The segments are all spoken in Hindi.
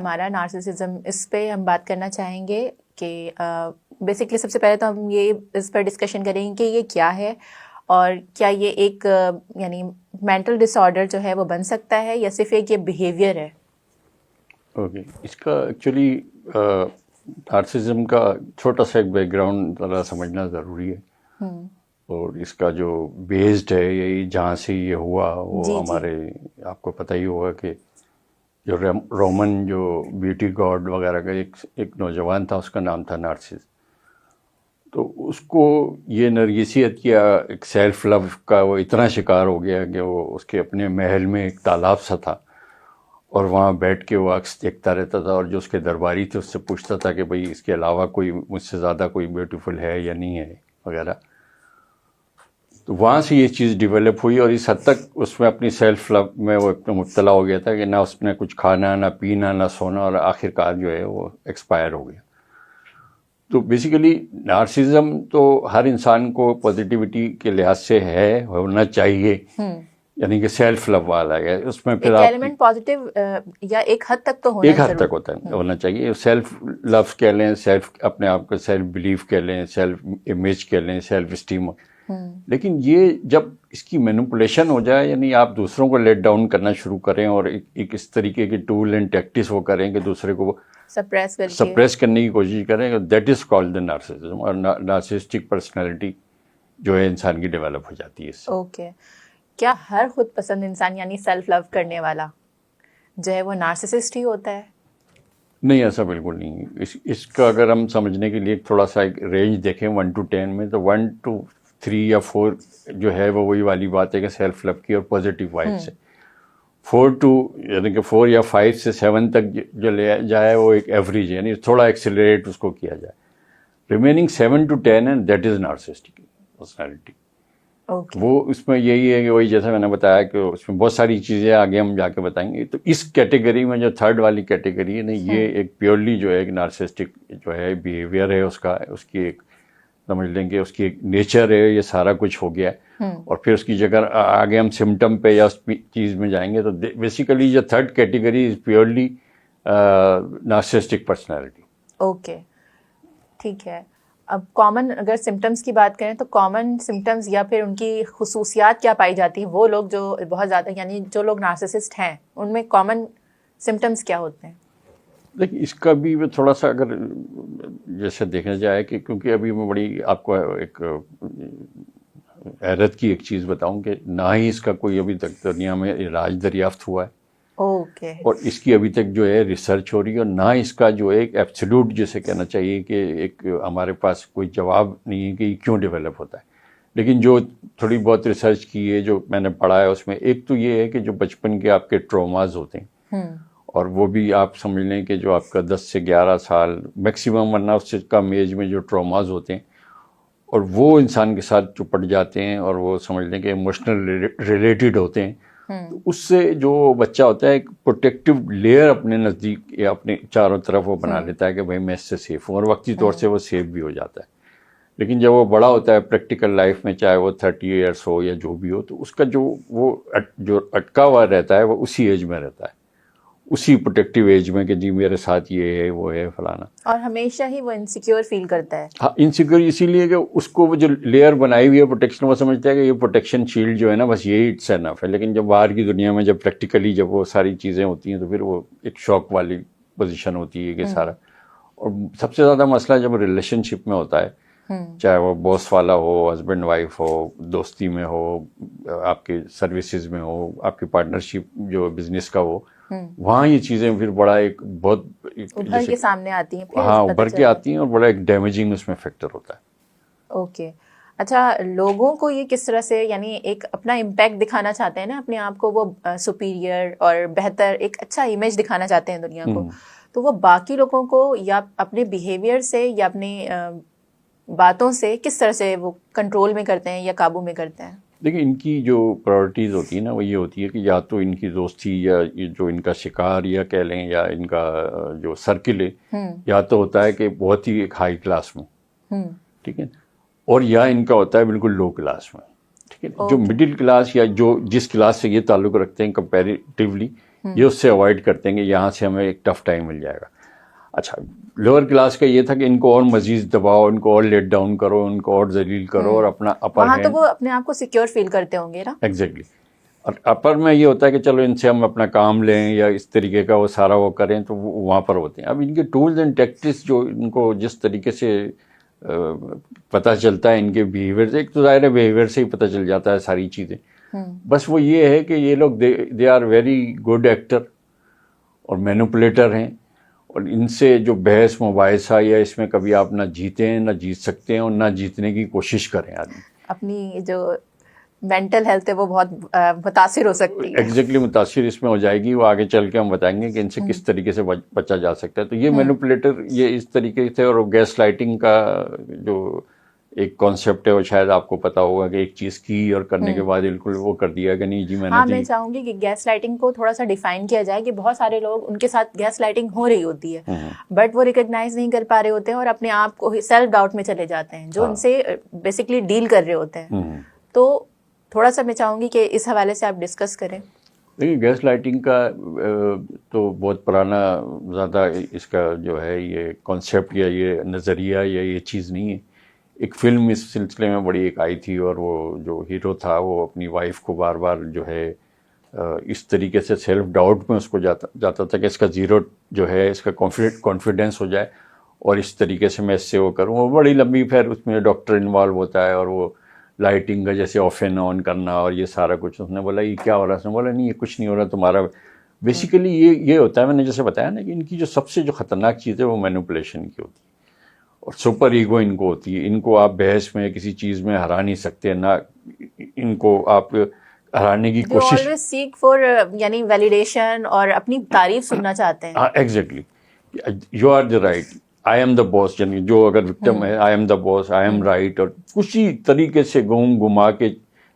हमारा नार्सिसिज्म, इस पे हम बात करना चाहेंगे कि बेसिकली सबसे पहले तो हम ये इस पर डिस्कशन करेंगे कि ये क्या है और क्या ये एक यानी मेंटल डिसऑर्डर जो है वो बन सकता है या सिर्फ एक ये बिहेवियर है। ओके इसका एक्चुअली नार्सिसिज्म का छोटा सा एक बैकग्राउंड ज़रा समझना ज़रूरी है। और इसका जो बेस्ड है यही जहाँ से ये हुआ वो जी जी। हमारे आपको पता ही होगा कि जो रोमन जो ब्यूटी गॉड वगैरह का एक नौजवान था, उसका नाम था नार्सिस। तो उसको ये नरगिसियत या एक सेल्फ लव का वो इतना शिकार हो गया कि वो उसके अपने महल में एक तालाब सा था और वहाँ बैठ के वो अक्स देखता रहता था, और जो उसके दरबारी थे उससे पूछता था कि भाई इसके अलावा कोई मुझसे ज़्यादा कोई ब्यूटीफुल है या नहीं है वगैरह। तो वहाँ से ये चीज़ डेवलप हुई और इस हद तक उसमें अपनी सेल्फ लव में वो इतना मुब्तला हो गया था कि ना उसने कुछ खाना, ना पीना, ना सोना, और आखिरकार जो है वो एक्सपायर हो गया। तो बेसिकली नार्सिज्म तो हर इंसान को पॉजिटिविटी के लिहाज से है, होना चाहिए, यानी कि सेल्फ लव वाला है उसमें। फिर एक आप एलिमेंट पॉजिटिव या एक हद तक तो होना एक हद जरूर तक होता है, होना चाहिए। सेल्फ लव कह लें, सेल्फ अपने आप को सेल्फ बिलीफ कह लें, सेल्फ इमेज कह लें, सेल्फ स्टीम। लेकिन ये जब इसकी मैनिपुलेशन हो जाए, यानी आप दूसरों को लेट डाउन करना शुरू करें और एक इस तरीके की टूल एंड टैक्टिस वो करें कि दूसरे को सप्रेस करने की कोशिश करें, that is called the narcissism. और नार्सिसिस्टिक पर्सनैलिटी जो है इंसान की डेवलप हो जाती है इससे। ओके क्या हर खुद पसंद इंसान यानी सेल्फ लव करने वाला जो है वो नार्सिसिस्ट ही होता है? नहीं, ऐसा बिल्कुल नहीं। इसका अगर हम समझने के लिए थोड़ा सा एक रेंज देखें 1 to 10 में, तो 1 to 3 या 4 जो है वो वही वाली बात है कि सेल्फ लव की और पॉजिटिव वाइब से। 4 to यानी कि 4 या 5 से 7 तक जो ले जाए वो एक एवरेज है, यानी थोड़ा एक्सेलरेट उसको किया जाए। Remaining 7 to 10 and that is narcissistic personality. वो उसमें यही है कि वही जैसा मैंने बताया कि उसमें बहुत सारी चीज़ें आगे हम जाके बताएंगे। तो इस कैटेगरी में जो थर्ड वाली कैटेगरी है ना, ये एक प्योरली जो है एक नार्सिसिस्टिक जो है बिहेवियर है उसका, उसकी एक समझ लेंगे उसकी एक नेचर है, ये सारा कुछ हो गया है। और फिर उसकी जगह आगे हम सिम्टम पे या उस चीज़ में जाएंगे तो बेसिकली जो third category is purely narcissistic personality. Okay ठीक है। अब कॉमन अगर सिम्टम्स की बात करें तो कॉमन सिम्टम्स या फिर उनकी खुसूसियात क्या पाई जाती हैं, वो लोग जो बहुत ज़्यादा यानी जो लोग नार्सिसिस्ट हैं उनमें कॉमन सिम्टम्स क्या होते हैं? देखिए इसका भी थोड़ा सा अगर जैसे देखा जाए कि क्योंकि अभी मैं बड़ी आपको एक हैरत की एक चीज़ बताऊं कि ना ही इसका कोई अभी तक दुनिया में इलाज दरियाफ्त हुआ है। ओके और इसकी अभी तक जो है रिसर्च हो रही है, और ना इसका जो है एक एब्सोल्यूट जिसे कहना चाहिए कि एक हमारे पास कोई जवाब नहीं है कि क्यों डेवलप होता है। लेकिन जो थोड़ी बहुत रिसर्च की है, जो मैंने पढ़ा है, उसमें एक तो ये है कि जो बचपन के आपके ट्रॉमाज होते हैं, और वो भी आप समझ लें कि जो आपका 10 से 11 साल मैक्सिमम, वरना उससे कम एज में जो ट्रॉमाज होते हैं, और वो इंसान के साथ जो पड़ जाते हैं और वो समझ लें कि इमोशनल रिलेटेड होते हैं, तो उससे जो बच्चा होता है एक प्रोटेक्टिव लेयर अपने नज़दीक या अपने चारों तरफ वो बना लेता है कि भाई मैं इससे सेफ हूँ, और वक्ती तौर से वो सेफ भी हो जाता है। लेकिन जब वो बड़ा होता है प्रैक्टिकल लाइफ में, चाहे वो 30 ईयर्स हो या जो भी हो, तो उसका जो वो जो अटका हुआ रहता है वो उसी एज में रहता है, उसी प्रोटेक्टिव एज में कि जी मेरे साथ ये है वो है फलाना, और हमेशा ही वो इनसिक्योर फील करता है। हाँ, इनसिक्योर इसीलिए कि उसको वो जो लेयर बनाई हुई है प्रोटेक्शन, वो समझता है कि ये प्रोटेक्शन शील्ड जो है ना बस यही इट्स एनफ है। लेकिन जब बाहर की दुनिया में जब प्रैक्टिकली जब वो सारी चीज़ें होती हैं तो फिर वो एक शॉक वाली पोजीशन होती है कि सारा। और सबसे ज़्यादा मसला जब रिलेशनशिप में होता है, चाहे वो बॉस वाला हो, हस्बैंड वाइफ हो, दोस्ती में हो, आपके सर्विसेज में हो, आपकी पार्टनरशिप जो बिजनेस का हो, वहाँ ये चीज़ें फिर बड़ा एक बहुत उभर के सामने आती हैं, फिर हाँ उभर के आती हैं, और बड़ा एक डैमेजिंग उसमें फैक्टर होता है। ओके अच्छा, लोगों को ये किस तरह से यानी एक अपना इम्पैक्ट दिखाना चाहते हैं ना, अपने आप को वो सुपीरियर और बेहतर एक अच्छा इमेज दिखाना चाहते हैं दुनिया को, तो वो बाकी लोगों को या अपने बिहेवियर से या अपने बातों से किस तरह से वो कंट्रोल में करते हैं या काबू में करते हैं? देखिए इनकी जो प्रायोरिटीज़ होती है ना, वो ये होती है कि या तो इनकी दोस्ती या ये जो इनका शिकार या कह लें या इनका जो सर्किल है, या तो होता है कि बहुत ही एक हाई क्लास में, ठीक है, और या इनका होता है बिल्कुल लो क्लास में, ठीक है। जो मिडिल क्लास या जो जिस क्लास से ये ताल्लुक़ रखते हैं कंपैरेटिवली, ये उससे अवॉइड करते हैं कि यहाँ से हमें एक टफ टाइम मिल जाएगा। अच्छा, लोअर क्लास का ये था कि इनको और मजीद दबाओ, इनको और लेट डाउन करो, इनको और जलील करो, और अपना अपर वहाँ तो वो अपने आप को सिक्योर फील करते होंगे ना। एग्जैक्टली। और अपर में ये होता है कि चलो इनसे हम अपना काम लें या इस तरीके का वो सारा वो करें, तो वो वहाँ पर होते हैं। अब इनके टूल्स एंड टैक्टिक्स जो इनको जिस तरीके से पता चलता है इनके बिहेवियर से, एक तो ज़ाहिर है बिहेवियर से ही पता चल जाता है सारी चीज़ें। बस वो ये है कि ये लोग they are very good actor और मैनिपुलेटर हैं, और इनसे जो बहस मुबाहिसा या इसमें कभी आप ना जीते हैं, ना जीत सकते हैं, और ना जीतने की कोशिश करें आदमी। अपनी जो मेंटल हेल्थ है वो बहुत मुतासिर हो सकती है। एग्जैक्टली मुतासिर इसमें हो जाएगी। वो आगे चल के हम बताएंगे कि इनसे किस तरीके से बचा जा सकता है। तो ये मैनिपुलेटर ये इस तरीके से, और गैस लाइटिंग का जो एक कॉन्सेप्ट है वो शायद आपको पता होगा कि एक चीज़ की और करने के बाद बिल्कुल वो कर दिया कि नहीं जी मैंने। हाँ, मैं चाहूँगी कि गैस लाइटिंग को थोड़ा सा डिफाइन किया जाए कि बहुत सारे लोग उनके साथ गैस लाइटिंग हो रही होती है बट वो रिकग्नाइज नहीं कर पा रहे होते हैं और अपने आप को सेल्फ डाउट में चले जाते हैं जो उनसे बेसिकली डील कर रहे होते हैं। तो थोड़ा सा मैं चाहूँगी कि इस हवाले से आप डिस्कस करें। देखिए, गैस लाइटिंग का तो बहुत पुराना ज़्यादा इसका जो है ये कॉन्सेप्ट या ये नज़रिया या ये चीज़ नहीं है। एक फिल्म इस सिलसिले में बड़ी एक आई थी, और वो जो हीरो था वो अपनी वाइफ को बार बार जो है इस तरीके से सेल्फ डाउट में उसको जाता था कि इसका ज़ीरो जो है इसका कॉन्फिडेंस हो जाए, और इस तरीके से मैं इससे वो करूँ। वो बड़ी लंबी, फिर उसमें डॉक्टर इन्वॉल्व होता है, और वो लाइटिंग का जैसे ऑफ एंड ऑन करना और ये सारा कुछ। उसने बोला ये क्या हो रहा है? उसने बोला नहीं ये कुछ नहीं हो रहा तुम्हारा। बेसिकली ये होता है, मैंने जैसे बताया ना कि इनकी जो सबसे जो ख़तरनाक चीज़ है वो मैनिपुलेशन की होती है, और सुपर ईगो इनको होती है। इनको आप बहस में किसी चीज़ में हरा नहीं सकते ना, इनको आप हराने की कोशिश। ऑलवेज सीक फॉर यानी वैलिडेशन और अपनी तारीफ सुनना चाहते हैं। हाँ, exactly. You are the right, I am the boss. यानी जो अगर विक्टिम है, I am the boss, I am right, और कुछ ही तरीके से घुमा के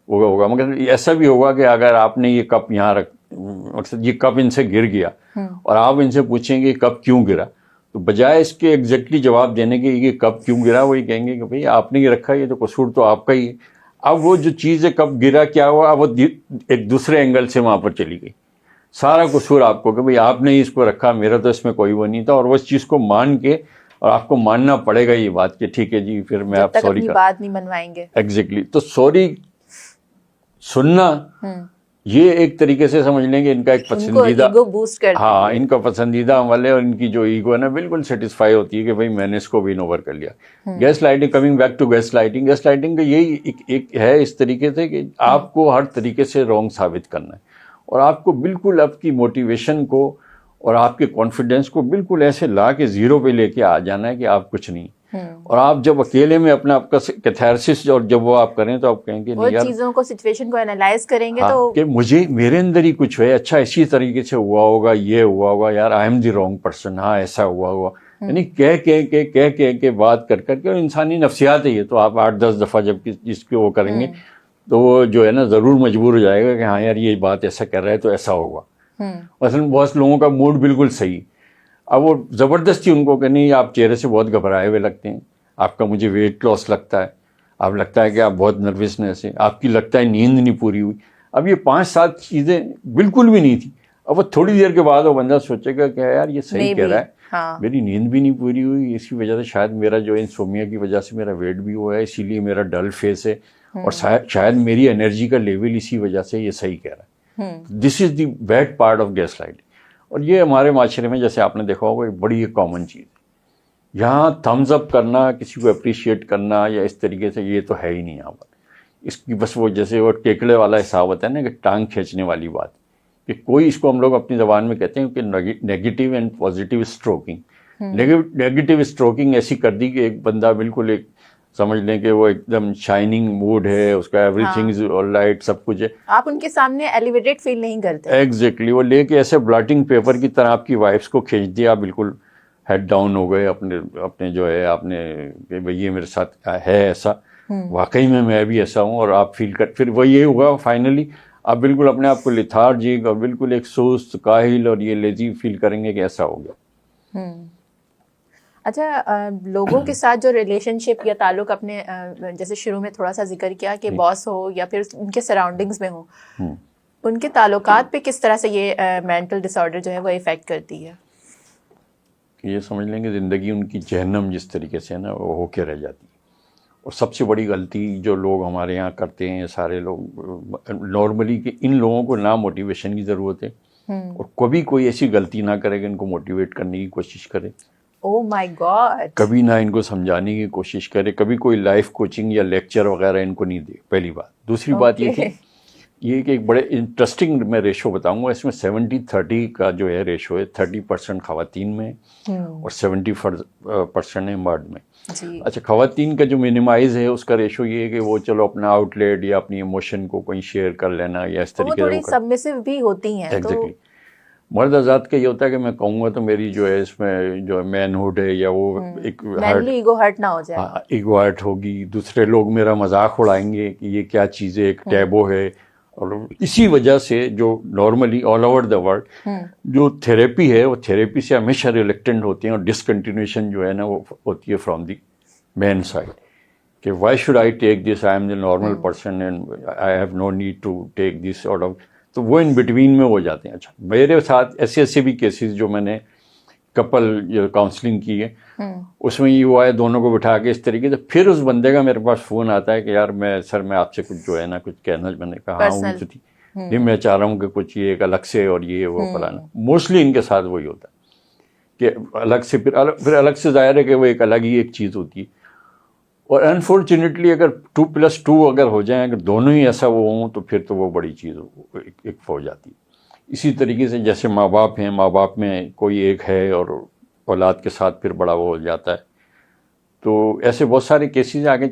होगा। मगर ऐसा भी होगा कि अगर आपने ये कप यहाँ मकसद ये कप इनसे गिर गया और आप इनसे पूछेंगे कप क्यों गिरा, तो बजाय इसके एग्जैक्टली जवाब देने के ये कप क्यों गिरा, वही कहेंगे कि भाई आपने ये रखा, ये तो कसूर तो आपका ही है। अब वो जो चीज़ है कब गिरा क्या हुआ, वो एक दूसरे एंगल से वहाँ पर चली गई। सारा कसूर आपको कि भाई आपने ही इसको रखा, मेरा तो इसमें कोई वो नहीं था। और वो इस चीज़ को मान के, और आपको मानना पड़ेगा ये बात कि ठीक है जी, फिर मैं आप सॉरी का बात नहीं मनवाएंगे। एग्जैक्टली। तो सॉरी सुनना ये एक तरीके से समझ लेंगे इनका एक पसंदीदा ईगो बूस्ट करती है। हाँ, इनका पसंदीदा अमल है, और इनकी जो ईगो है ना बिल्कुल सेटिस्फाई होती है कि भाई मैंने इसको विन ओवर कर लिया। Gaslighting, coming back to gaslighting, gaslighting का यही एक है इस तरीके से कि आपको हर तरीके से रॉन्ग साबित करना है, और आपको बिल्कुल आपकी मोटिवेशन को और आपके कॉन्फिडेंस को बिल्कुल ऐसे ला के जीरो पे लेके आ जाना है कि आप कुछ नहीं। और आप जब अकेले में अपना आपका कैथारसिस और जब वो आप करें तो आप कहेंगे नहीं यार, चीजों को सिचुएशन को एनालाइज करेंगे तो कि मुझे मेरे अंदर ही कुछ है, अच्छा इसी तरीके से हुआ होगा, ये हुआ होगा, यार आई एम द रॉन्ग पर्सन, हाँ ऐसा हुआ होगा। यानी कह के बात कर करके, और इंसानी नफ्सियात है ये, तो आप 8-10 दफ़ा जब इसको वो करेंगे तो वो जो है ना ज़रूर मजबूर हो जाएगा कि हाँ यार ये बात ऐसा कर रहा है तो ऐसा होगा। असल में बहुत लोगों का मूड बिल्कुल सही, अब वो ज़बरदस्ती उनको कि नहीं आप चेहरे से बहुत घबराए हुए लगते हैं, आपका मुझे वेट लॉस लगता है, आप लगता है कि आप बहुत नर्वसनेस है, आपकी लगता है नींद नहीं पूरी हुई। अब ये 5-7 चीज़ें बिल्कुल भी नहीं थी। अब वो थोड़ी देर के बाद वो बंदा सोचेगा कि यार ये सही कह रहा है, हाँ। मेरी नींद भी नहीं पूरी हुई, इसी वजह से शायद मेरा जो इंसोमिया की वजह से मेरा वेट भी हुआ है, इसीलिए मेरा डल फेस है, और शायद मेरी एनर्जी का लेवल इसी वजह से ये सही कह रहा है। This is the bad part of gas lighting. और ये हमारे माशरे में जैसे आपने देखा होगा एक बड़ी एक कॉमन चीज़ है। यहाँ थम्स अप करना, किसी को अप्रिशिएट करना या इस तरीके से, ये तो है ही नहीं यहाँ पर। इसकी बस वो जैसे वो टेकड़े वाला हिसाब होता है ना कि टांग खींचने वाली बात, कि कोई इसको हम लोग अपनी ज़बान में कहते हैं कि negative and positive stroking. Negative stroking ऐसी कर दी कि एक बंदा बिल्कुल एक समझ लें कि वो एकदम शाइनिंग मूड है, उसका एवरीथिंग इज ऑलराइट, सब कुछ है, आप उनके सामने एलिवेटेड फील नहीं करते। एग्जैक्टली। वो लेके ऐसे ब्लॉटिंग पेपर की तरह आपकी वाइफ्स को खींच दिया, बिल्कुल हेड डाउन हो गए अपने जो है आपने कि भाई ये मेरे साथ है ऐसा, वाकई में मैं भी ऐसा हूँ, और आप फील कर, फिर वो ये होगा फाइनली आप बिल्कुल अपने आप को लिथार्जिक और बिल्कुल एक सुस्त, काहिल और ये लेजी फील करेंगे कि ऐसा हो गया। अच्छा, लोगों के साथ जो रिलेशनशिप या ताल्लुक अपने जैसे शुरू में थोड़ा सा जिक्र किया कि बॉस हो या फिर उनके सराउंडिंग्स में हो, उनके ताल्लुकात पे किस तरह से ये मेंटल डिसऑर्डर जो है वो इफेक्ट करती है? ये समझ लेंगे ज़िंदगी उनकी जहन्नम जिस तरीके से है ना वो होके रह जाती है। और सबसे बड़ी गलती जो लोग हमारे यहाँ करते हैं सारे लोग नॉर्मली कि इन लोगों को ना मोटिवेशन की ज़रूरत है और कभी कोई ऐसी गलती ना करे कि इनको मोटिवेट करने की कोशिश करे। Oh my God. कभी ना इनको समझाने की कोशिश करे, कभी कोई लाइफ कोचिंग या लेक्चर वगैरह इनको नहीं दे, पहली बात। दूसरी बात ये थी ये कि एक बड़े इंटरेस्टिंग मैं रेशो बताऊंगा, इसमें 70-30 का जो है रेशो है, 30% खवातीन में और 70% है मर्द में। जी। अच्छा, खवातीन का जो मिनिमाइज है उसका रेशो ये है कि वो चलो अपना आउटलेट या अपनी इमोशन को कहीं शेयर कर लेना या इस तरीके से वो थोड़ी सबमिसिव भी होती हैं। एग्जैक्टली। मर्द आज़ाद का ये होता है कि मैं कहूँगा तो मेरी जो है इसमें जो मैनहुड है या वो एक मैनली ईगो हर्ट ना हो जाए। हाँ, ईगो हर्ट होगी, दूसरे लोग मेरा मजाक उड़ाएंगे कि ये क्या चीज़ है, एक टैबो है। और इसी वजह से जो normally all over the world जो थेरेपी है वो थेरेपी से हमेशा रिलेक्टेंट होती हैं और डिसकंटिन्यूएशन जो है ना वो होती है फ्रॉम दी मैन साइड कि why should I take this, I am the normal person and I have no need to take this sort of. तो वो इन बिटवीन में हो जाते हैं। अच्छा, मेरे साथ ऐसे भी केसेस जो मैंने कपल काउंसलिंग की है उसमें ये हुआ है, दोनों को बिठा के इस तरीके से फिर उस बंदे का मेरे पास फ़ोन आता है कि यार मैं आपसे कुछ जो है ना कुछ कहना। मैंने कहा हाँ उनसे थी नहीं, मैं चाह रहा हूँ कि कुछ ये एक अलग से और ये वो फलाना। मोस्टली इनके साथ वही होता है कि अलग से फिर अलग से जाहिर है कि वो एक अलग ही एक चीज़ होती है। और अनफॉर्चुनेटली अगर 2+2 अगर हो जाए, अगर दोनों ही ऐसा वो हों तो फिर तो वो बड़ी चीज़ एक हो जाती है। इसी तरीके से जैसे माँ बाप हैं, माँ बाप में कोई एक है और औलाद के साथ फिर बड़ा वो हो जाता है। तो ऐसे बहुत सारे केसेस आगे